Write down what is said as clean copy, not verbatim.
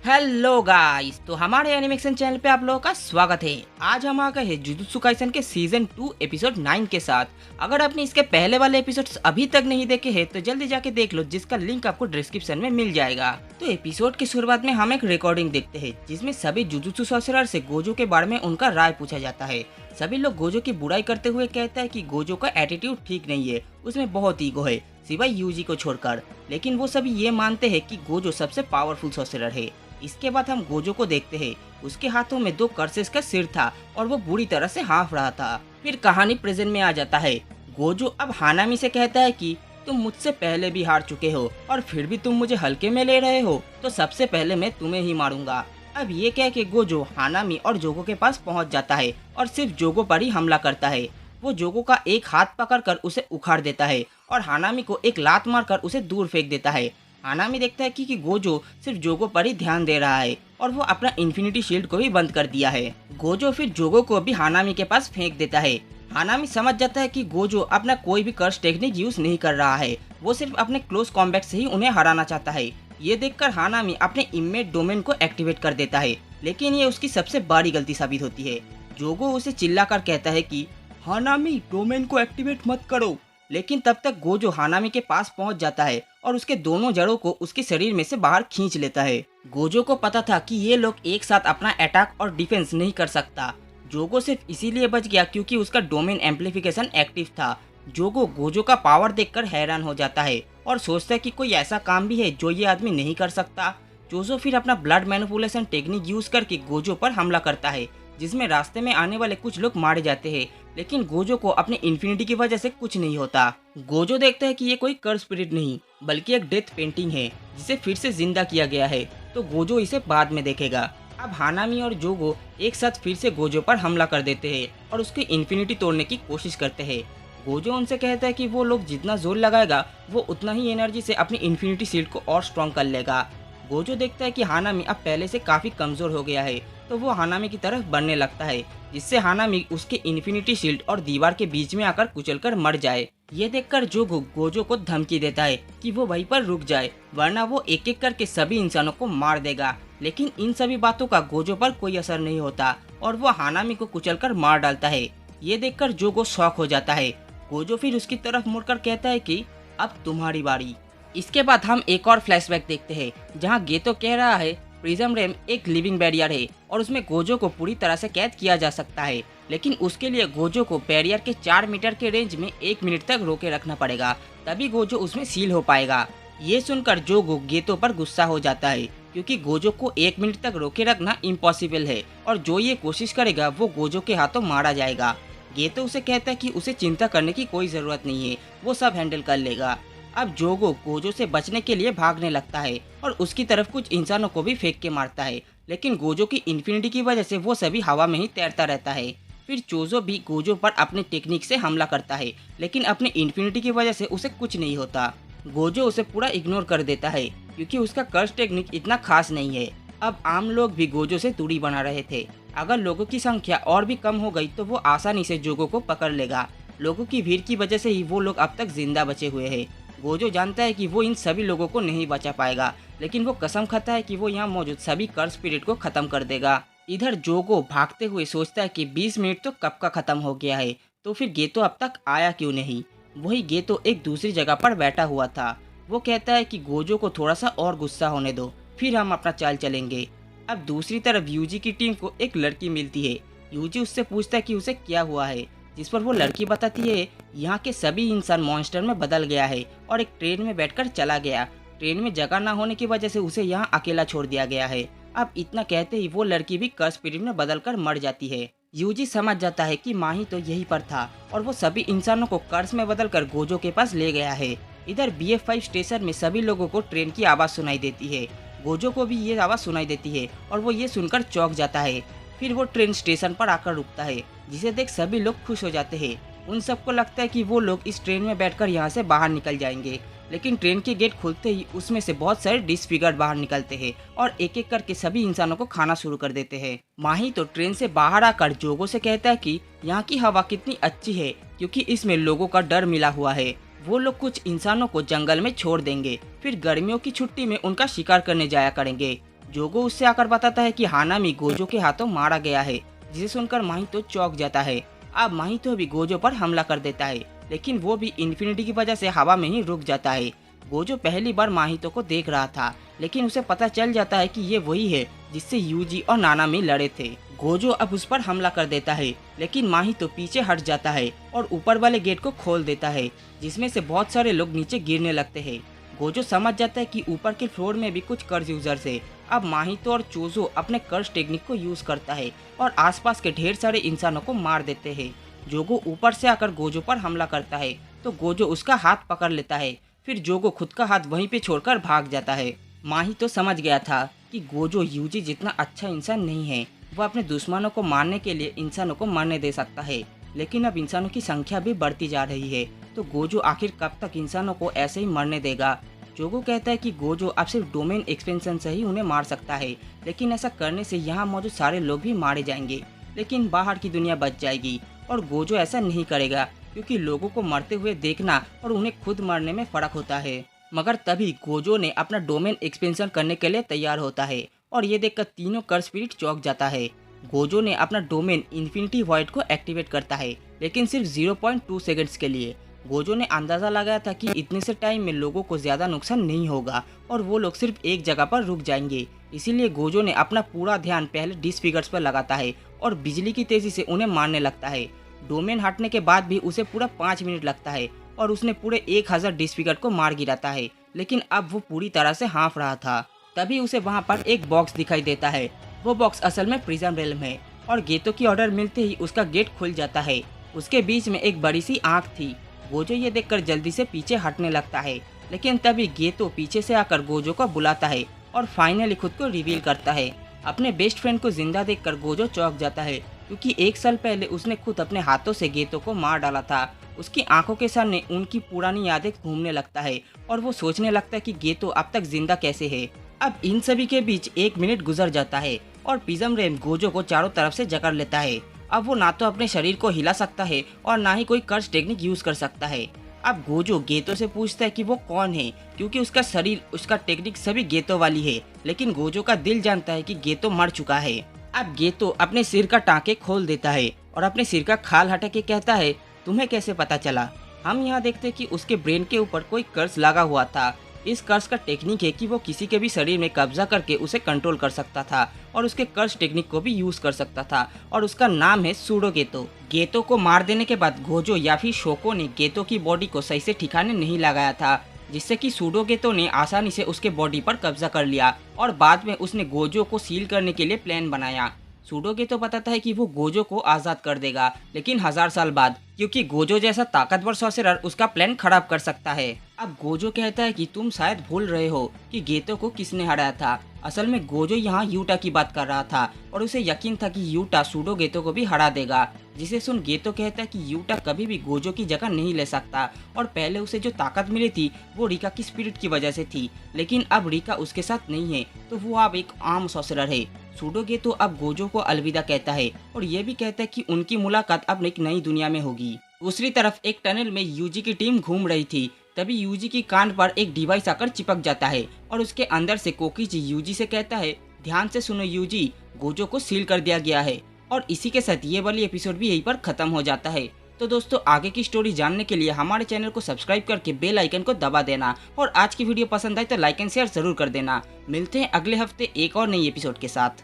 Hello guys, तो हमारे animation channel पे आप लोगों का स्वागत है। आज हम आ गए हैं जुजुत्सु काइसन के सीजन 2 एपिसोड 9 के साथ। अगर आपने इसके पहले वाले एपिसोड्स अभी तक नहीं देखे हैं तो जल्दी जाके देख लो, जिसका लिंक आपको डिस्क्रिप्शन में मिल जाएगा। तो एपिसोड की शुरुआत में हम एक रिकॉर्डिंग देखते हैं जिसमें सभी जुजुत्सु सॉर्सरर से गोजो के बारे में उनका राय पूछा जाता है। सभी लोग गोजो की बुराई करते हुए कहता है कि गोजो का एटीट्यूड ठीक नहीं है, उसमें बहुत ईगो है सिवाय यूजी को छोड़कर। लेकिन वो सभी ये मानते हैं कि गोजो सबसे पावरफुल सॉर्सरर है। इसके बाद हम गोजो को देखते हैं। उसके हाथों में 2 कर्सेस का सिर था और वो बुरी तरह से हाँफ रहा था। फिर कहानी प्रेजेंट में आ जाता है। गोजो अब हानामी से कहता है कि तुम मुझसे पहले भी हार चुके हो और फिर भी तुम मुझे हल्के में ले रहे हो, तो सबसे पहले मैं तुम्हें ही मारूंगा। अब ये कह के गोजो हानामी और जोगो के पास पहुंच जाता है और सिर्फ जोगो पर ही हमला करता है। वो जोगो का एक हाथ पकड़कर उसे उखाड़ देता है और हानामी को एक लात मारकर उसे दूर फेंक देता है। हानामी देखता है कि गोजो सिर्फ जोगो पर ही ध्यान दे रहा है और वो अपना इन्फिनिटी शील्ड को भी बंद कर दिया है। गोजो फिर जोगो को भी हानामी के पास फेंक देता है। हानामी समझ जाता है कि गोजो अपना कोई भी कर्स टेक्निक यूज नहीं कर रहा है, वो सिर्फ अपने क्लोज कॉम्बैट से ही उन्हें हराना चाहता है। ये देखकर हानामी अपने इमेट डोमेन को एक्टिवेट कर देता है, लेकिन ये उसकी सबसे बड़ी गलती साबित होती है। जोगो उसे चिल्लाकर कहता है कि हानामी डोमेन को एक्टिवेट मत करो, लेकिन तब तक गोजो हानामी के पास पहुंच जाता है और उसके दोनों जड़ों को उसके शरीर में से बाहर खींच लेता है। गोजो को पता था कि ये लोग एक साथ अपना अटैक और डिफेंस नहीं कर सकता। जोगो सिर्फ इसीलिए बच गया क्योंकि उसका डोमेन एम्पलीफिकेशन एक्टिव था। जोगो गोजो का पावर देखकर हैरान हो जाता है और सोचता है कि कोई ऐसा काम भी है जो ये आदमी नहीं कर सकता। जोजो फिर अपना ब्लड मैनिपुलेशन टेक्निक यूज करके गोजो पर हमला करता है, जिसमें रास्ते में आने वाले कुछ लोग मारे जाते हैं, लेकिन गोजो को अपने इन्फिनिटी की वजह से कुछ नहीं होता। गोजो देखता है कि ये कोई कर्स स्पिरिट नहीं बल्कि एक डेथ पेंटिंग है जिसे फिर से जिंदा किया गया है, तो गोजो इसे बाद में देखेगा। अब हानामी और जोगो एक साथ फिर से गोजो पर हमला कर देते हैं और उसकी इन्फिनिटी तोड़ने की कोशिश करते हैं। गोजो उनसे कहता है कि वो लोग जितना जोर लगाएगा वो उतना ही एनर्जी से अपनी इन्फिनिटी शील्ड को और स्ट्रॉन्ग कर लेगा। गोजो देखता है कि हानामी अब पहले से काफी कमजोर हो गया है, तो वो हानामी की तरफ बढ़ने लगता है, जिससे हानामी उसके इन्फिनिटी शील्ड और दीवार के बीच में आकर कुचलकर मर जाए। ये देखकर जोगो गोजो को धमकी देता है कि वो वहीं पर रुक जाए, वरना वो एक एक करके सभी इंसानों को मार देगा। लेकिन इन सभी बातों का गोजो पर कोई असर नहीं होता और वो हानामी को कुचलकर मार डालता है। ये देखकर जोगो शॉक हो जाता है। गोजो फिर उसकी तरफ मुड़कर कहता है कि अब तुम्हारी बारी। इसके बाद हम एक और फ्लैशबैक देखते हैं जहां गेतो कह रहा है प्रिज्म रेम एक लिविंग बैरियर है और उसमें गोजो को पूरी तरह से कैद किया जा सकता है, लेकिन उसके लिए गोजो को बैरियर के 4 मीटर के रेंज में 1 मिनट तक रोके रखना पड़ेगा, तभी गोजो उसमें सील हो पाएगा। ये सुनकर जोगो गेतो पर गुस्सा हो जाता है क्योंकि गोजो को 1 मिनट तक रोके रखना इम्पॉसिबल है और जो ये कोशिश करेगा वो गोजो के हाथों मारा जाएगा। गेतो उसे कहता है कि उसे चिंता करने की कोई जरूरत नहीं है, वो सब हैंडल कर लेगा। अब जोगो गोजो से बचने के लिए भागने लगता है और उसकी तरफ कुछ इंसानों को भी फेंक के मारता है, लेकिन गोजो की इन्फिनिटी की वजह से वो सभी हवा में ही तैरता रहता है। फिर चोजो भी गोजो पर अपनी टेक्निक से हमला करता है, लेकिन अपनी इन्फिनिटी की वजह से उसे कुछ नहीं होता। गोजो उसे पूरा इग्नोर कर देता है क्योंकि उसका कर्स टेक्निक इतना खास नहीं है। अब आम लोग भी गोजो से दूरी बना रहे थे। अगर लोगों की संख्या और भी कम हो गई तो वो आसानी से जोगो को पकड़ लेगा। लोगों की भीड़ की वजह से ही वो लोग अब तक जिंदा बचे हुए हैं। गोजो जानता है कि वो इन सभी लोगों को नहीं बचा पाएगा, लेकिन वो कसम खाता है कि वो यहाँ मौजूद सभी कर्स स्पिरिट को खत्म कर देगा। इधर जोगो भागते हुए सोचता है कि 20 मिनट तो कब का खत्म हो गया है, तो फिर गेतो अब तक आया क्यों नहीं। वही गेतो एक दूसरी जगह पर बैठा हुआ था। वो कहता है कि गोजो को थोड़ा सा और गुस्सा होने दो, फिर हम अपना चाल चलेंगे। अब दूसरी तरफ यूजी की टीम को एक लड़की मिलती है। यूजी उससे पूछता है कि उसे क्या हुआ है, जिस पर वो लड़की बताती है यहाँ के सभी इंसान मॉन्स्टर में बदल गया है और एक ट्रेन में बैठकर चला गया। ट्रेन में जगह न होने की वजह से उसे यहाँ अकेला छोड़ दिया गया है। अब इतना कहते ही वो लड़की भी कर्स स्पिरिट में बदलकर मर जाती है। यूजी समझ जाता है कि माही तो यहीं पर था और वो सभी इंसानों को कर्स में बदलकर गोजो के पास ले गया है। इधर BF5 स्टेशन में सभी लोगों को ट्रेन की आवाज़ सुनाई देती है। गोजो को भी ये आवाज़ सुनाई देती है और वो ये सुनकर चौंक जाता है। फिर वो ट्रेन स्टेशन पर आकर रुकता है, जिसे देख सभी लोग खुश हो जाते हैं। उन सबको लगता है कि वो लोग इस ट्रेन में बैठकर यहाँ से बाहर निकल जाएंगे, लेकिन ट्रेन के गेट खुलते ही उसमें से बहुत सारे डिसफिगर्ड बाहर निकलते हैं और एक एक करके सभी इंसानों को खाना शुरू कर देते हैं। माही तो ट्रेन से बाहर आकर जोगो से कहता है कि यहाँ की हवा कितनी अच्छी है क्योंकि इसमें लोगों का डर मिला हुआ है। वो लोग कुछ इंसानों को जंगल में छोड़ देंगे, फिर गर्मियों की छुट्टी में उनका शिकार करने जाया करेंगे। जोगो उससे आकर बताता है कि हानामी गोजो के हाथों मारा गया है, जिसे सुनकर माहितो चौंक जाता है। अब माहितो भी गोजो पर हमला कर देता है, लेकिन वो भी इन्फिनिटी की वजह से हवा में ही रुक जाता है। गोजो पहली बार माहितो को देख रहा था, लेकिन उसे पता चल जाता है कि ये वही है जिससे यूजी और नानामी लड़े थे। गोजो अब उस पर हमला कर देता है, लेकिन माहितो पीछे हट जाता है और ऊपर वाले गेट को खोल देता है, जिसमें से बहुत सारे लोग नीचे गिरने लगते हैं। गोजो समझ जाता है कि ऊपर के फ्लोर में भी कुछ कर्ज यूजर्स है। अब माहितो और चोजो अपने कर्ज टेक्निक को यूज करता है और आसपास के ढेर सारे इंसानों को मार देते हैं। जोगो ऊपर से आकर गोजो पर हमला करता है, तो गोजो उसका हाथ पकड़ लेता है। फिर जोगो खुद का हाथ वहीं पे छोड़कर भाग जाता है। माहितो समझ गया था कि गोजो यूजी जितना अच्छा इंसान नहीं है। वह अपने दुश्मनों को मारने के लिए इंसानों को मरने दे सकता है, लेकिन अब इंसानों की संख्या भी बढ़ती जा रही है, तो गोजो आखिर कब तक इंसानों को ऐसे ही मरने देगा। जोगो कहता है कि गोजो अब सिर्फ डोमेन एक्सपेंशन से ही उन्हें मार सकता है, लेकिन ऐसा करने से यहाँ मौजूद सारे लोग भी मारे जाएंगे, लेकिन बाहर की दुनिया बच जाएगी। और गोजो ऐसा नहीं करेगा, क्योंकि लोगों को मरते हुए देखना और उन्हें खुद मरने में फर्क होता है। मगर तभी गोजो ने अपना डोमेन एक्सपेंशन करने के लिए तैयार होता है, और ये देखकर तीनों कर्ज स्पिरिट चौंक जाता है। गोजो ने अपना डोमेन इन्फिनिटी वॉइड को एक्टिवेट करता है, लेकिन सिर्फ 0.2 सेकंड्स के लिए। गोजो ने अंदाजा लगाया था कि इतने से टाइम में लोगों को ज्यादा नुकसान नहीं होगा और वो लोग सिर्फ एक जगह पर रुक जाएंगे। इसीलिए गोजो ने अपना पूरा ध्यान पहले डिसफिगर्स पर लगाता है और बिजली की तेजी से उन्हें मारने लगता है। डोमेन हटने के बाद भी उसे पूरा 5 मिनट लगता है और उसने पूरे 1000 डिसफिगर को मार गिराता है, लेकिन अब वो पूरी तरह से हाँफ रहा था। तभी उसे वहाँ पर एक बॉक्स दिखाई देता है। वो बॉक्स असल में प्रिज्म रेल्म है, और गेतो की ऑर्डर मिलते ही उसका गेट खुल जाता है। उसके बीच में एक बड़ी सी आँख थी। गोजो ये देखकर जल्दी से पीछे हटने लगता है, लेकिन तभी गेतो पीछे से आकर गोजो को बुलाता है और फाइनली खुद को रिवील करता है। अपने बेस्ट फ्रेंड को जिंदा देखकर गोजो चौंक जाता है, क्योंकि 1 साल पहले उसने खुद अपने हाथों से गेतो को मार डाला था। उसकी आंखों के सामने उनकी पुरानी यादें घूमने लगता है और वो सोचने लगता है कि गेतो अब तक जिंदा कैसे है। अब इन सभी के बीच 1 मिनट गुजर जाता है और प्रिज्म रेल्म गोजो को चारों तरफ से जकड़ लेता है। अब वो ना तो अपने शरीर को हिला सकता है और ना ही कोई कर्ज टेक्निक यूज कर सकता है। अब गोजो गेतो से पूछता है कि वो कौन है, क्योंकि उसका शरीर, उसका टेक्निक सभी गेतो वाली है, लेकिन गोजो का दिल जानता है कि गेतो मर चुका है। अब गेतो अपने सिर का टाँके खोल देता है और अपने सिर का खाल हटा के कहता है, तुम्हें कैसे पता चला? हम यहाँ देखते हैं कि उसके ब्रेन के ऊपर कोई कर्ज लगा हुआ था। इस कर्ज का टेक्निक है कि वो किसी के भी शरीर में कब्जा करके उसे कंट्रोल कर सकता था और उसके कर्ज टेक्निक को भी यूज कर सकता था, और उसका नाम है सूडो गेतो। गेतो को मार देने के बाद गोजो या फिर शोको ने गेतो की बॉडी को सही से ठिकाने नहीं लगाया था, जिससे कि सूडो गेतो ने आसानी से उसके बॉडी पर कब्जा कर लिया और बाद में उसने गोजो को सील करने के लिए प्लान बनाया। सूडो गेतो बताता है कि वो गोजो को आजाद कर देगा, लेकिन 1000 साल बाद, क्योंकि गोजो जैसा ताकतवर सॉर्सरर उसका प्लान खराब कर सकता है। अब गोजो कहता है कि तुम शायद भूल रहे हो कि गेतो को किसने हराया था। असल में गोजो यहाँ यूटा की बात कर रहा था और उसे यकीन था कि यूटा सूडो गेतो को भी हरा देगा, जिसे सुन गेतो कहता है कि यूटा कभी भी गोजो की जगह नहीं ले सकता और पहले उसे जो ताकत मिली थी वो रिका की स्पिरिट की वजह से थी, लेकिन अब रिका उसके साथ नहीं है, तो वो अब एक आम सॉर्सरर है। सूडो गेतो अब गोजो को अलविदा कहता है और ये भी कहता है कि उनकी मुलाकात अब एक नई दुनिया में होगी। दूसरी तरफ एक टनल में यूजी की टीम घूम रही थी। तभी यूजी की कान पर एक डिवाइस आकर चिपक जाता है और उसके अंदर से कोकीजी यूजी से कहता है, ध्यान से सुनो यूजी, गोजो को सील कर दिया गया है। और इसी के साथ ये वाली एपिसोड भी यहीं पर खत्म हो जाता है। तो दोस्तों, आगे की स्टोरी जानने के लिए हमारे चैनल को सब्सक्राइब करके बेल आइकन को दबा देना, और आज की वीडियो पसंद आए तो लाइक एंड शेयर जरूर कर देना। मिलते हैं अगले हफ्ते एक और नई एपिसोड के साथ।